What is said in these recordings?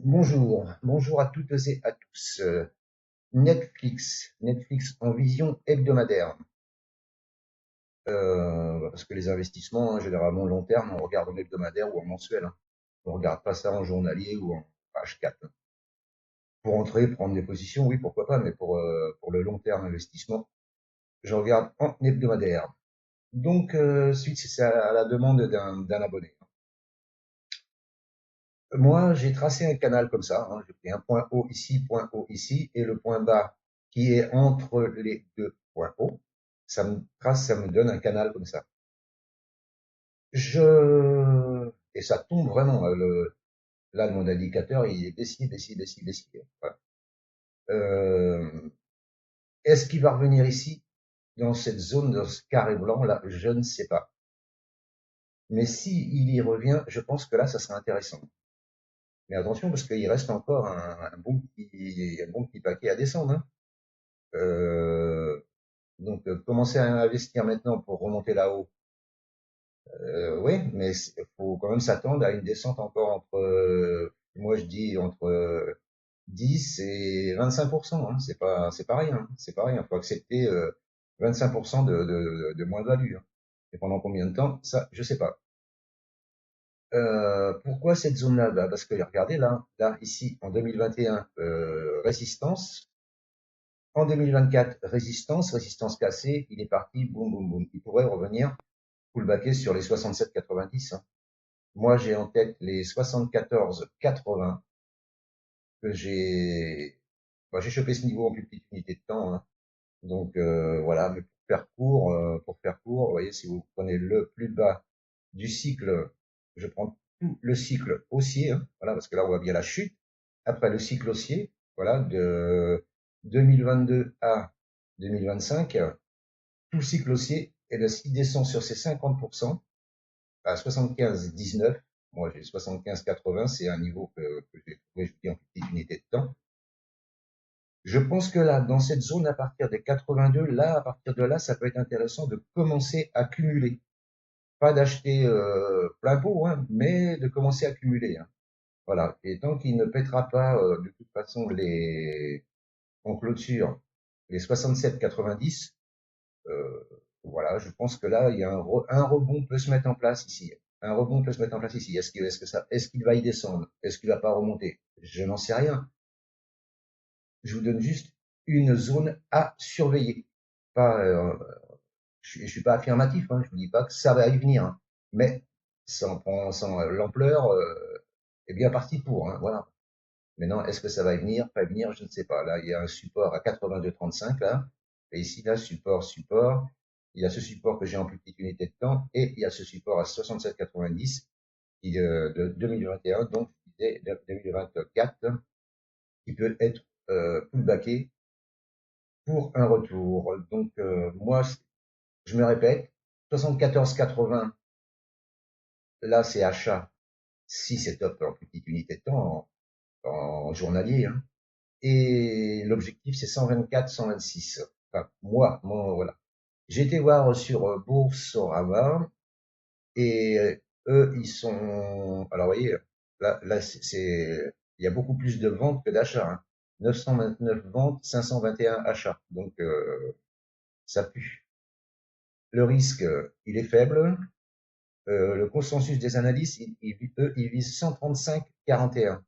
Bonjour à toutes et à tous. Netflix en vision hebdomadaire. Parce que les investissements, généralement long terme, on regarde en hebdomadaire ou en mensuel, hein. On regarde pas ça en journalier ou en H4, hein. Pour entrer, prendre des positions, oui, pourquoi pas, mais pour le long terme investissement, je regarde en hebdomadaire. Donc, suite, c'est à la demande d'un abonné. Moi, j'ai tracé un canal comme ça, hein. J'ai pris un point haut ici, et le point bas qui est entre les deux points hauts. Ça me donne un canal comme ça. Et ça tombe vraiment, hein. Là, mon indicateur, il est baissier, baissier, baissier, baissier. Voilà. Euh, Est-ce qu'il va revenir ici, dans cette zone, dans ce carré blanc, là? Je ne sais pas. Mais si il y revient, je pense que là, ça sera intéressant. Mais attention, parce qu'il reste encore un bon petit paquet à descendre, hein. Euh, commencer à investir maintenant pour remonter là-haut, oui, mais il faut quand même s'attendre à une descente encore entre, moi je dis entre 10 et 25%, hein. C'est pas rien, hein. C'est pas rien. Faut accepter 25% de moins-value, hein. Et pendant combien de temps? Ça, je sais pas. Pourquoi cette zone-là? Bah, parce que regardez là, ici, en 2021, résistance. En 2024, résistance cassée, il est parti, boum, boum, boum. Il pourrait revenir pullbacker sur les 67,90, hein. Moi, j'ai en tête les 74,80 que j'ai chopé ce niveau en plus petite unité de temps, hein. Donc, voilà, mais pour faire court, vous voyez, si vous prenez le plus bas du cycle, je prends tout le cycle haussier, hein, voilà, parce que là, on voit bien la chute. Après le cycle haussier, voilà, de 2022 à 2025, tout le cycle haussier, et bien, s'il descend sur ces 50%, à 75,19, moi j'ai 75,80, c'est un niveau que j'ai trouvé, je dis, en petite unité de temps. Je pense que là, dans cette zone, à partir des 82, là, à partir de là, ça peut être intéressant de commencer à cumuler. Pas d'acheter plein pot, hein, mais de commencer à cumuler, hein. Voilà. Et tant qu'il ne pètera pas, de toute façon, en clôture, les 67,90, euh, voilà, je pense que là, il y a un rebond peut se mettre en place ici. Un rebond peut se mettre en place ici. Est-ce qu'il va y descendre? Est-ce qu'il va pas remonter? Je n'en sais rien. Je vous donne juste une zone à surveiller. Pas, je suis pas affirmatif, hein. Je vous dis pas que ça va y venir, hein. Mais sans l'ampleur, est bien parti pour, hein. Voilà. Maintenant, est-ce que ça va y venir, pas y venir, je ne sais pas. Là, il y a un support à 82,35 là. Et ici, là, support. Il y a ce support que j'ai en plus petite unité de temps et il y a ce support à 67,90 de 2021, donc je disais de 2024, qui peut être pullbacké pour un retour. Donc moi, je me répète, 74,80, là c'est achat si c'est top en plus petite unité de temps, en journalier, hein. Et l'objectif c'est 124, 126. Enfin, voilà. J'ai été voir sur Boursorama et eux, ils sont. Alors, vous voyez, là il y a beaucoup plus de ventes que d'achats, hein. 929 ventes, 521 achats. Donc, ça pue. Le risque, il est faible. Le consensus des analystes, eux, ils visent 135,41.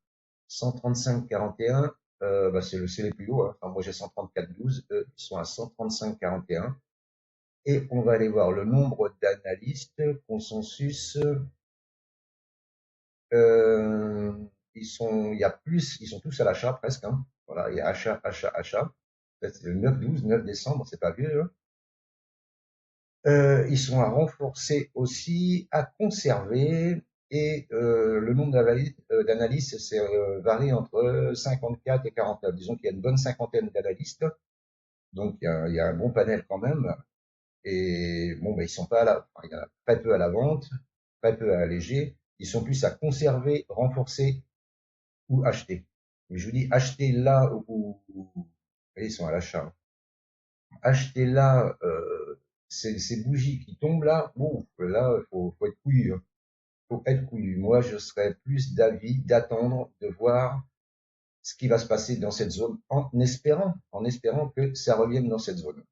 135,41, bah, c'est les plus hauts, hein. Enfin, moi, j'ai 134,12. Eux, ils sont à 135,41. Et on va aller voir le nombre d'analystes, consensus. Euh, ils sont tous à l'achat presque, hein. Voilà, il y a achat, achat, achat. C'est le 9-12, 9 décembre, c'est pas vieux, hein. Ils sont à renforcer aussi, à conserver, et le nombre d'analystes varie entre 54 et 49. Disons qu'il y a une bonne cinquantaine d'analystes, donc il y a un bon panel quand même. Et bon, ben, ils sont pas enfin, il y en a très peu à la vente, très peu à alléger. Ils sont plus à conserver, renforcer ou acheter. Mais je vous dis, acheter là ils sont à l'achat, hein. Acheter là, ces bougies qui tombent là, bon, là, faut être couillu, hein. faut être couillu. Moi, je serais plus d'avis d'attendre, de voir ce qui va se passer dans cette zone en espérant que ça revienne dans cette zone.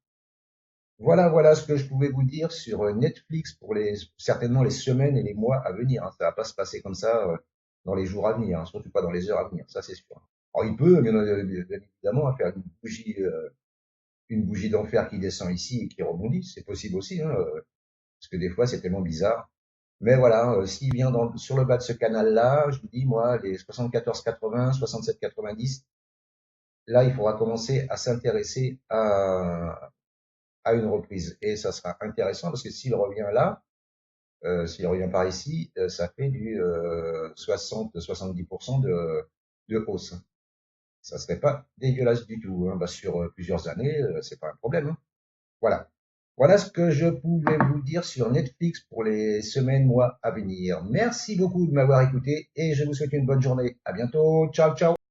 Voilà ce que je pouvais vous dire sur Netflix pour certainement les semaines et les mois à venir, hein. Ça va pas se passer comme ça dans les jours à venir, hein, surtout pas dans les heures à venir, ça c'est sûr. Alors il peut, bien évidemment, hein, faire une bougie d'enfer qui descend ici et qui rebondit, c'est possible aussi, hein, parce que des fois c'est tellement bizarre. Mais voilà, s'il vient sur le bas de ce canal-là, je vous dis, moi, les 74,80, 67,90, là, il faudra commencer à s'intéresser à une reprise. Et ça sera intéressant parce que s'il revient là, s'il revient par ici, ça fait du 60-70% de hausse. Ça serait pas dégueulasse du tout, hein. Bah, sur plusieurs années, c'est pas un problème, hein. Voilà. Voilà ce que je pouvais vous dire sur Netflix pour les semaines, mois à venir. Merci beaucoup de m'avoir écouté et je vous souhaite une bonne journée. À bientôt. Ciao, ciao.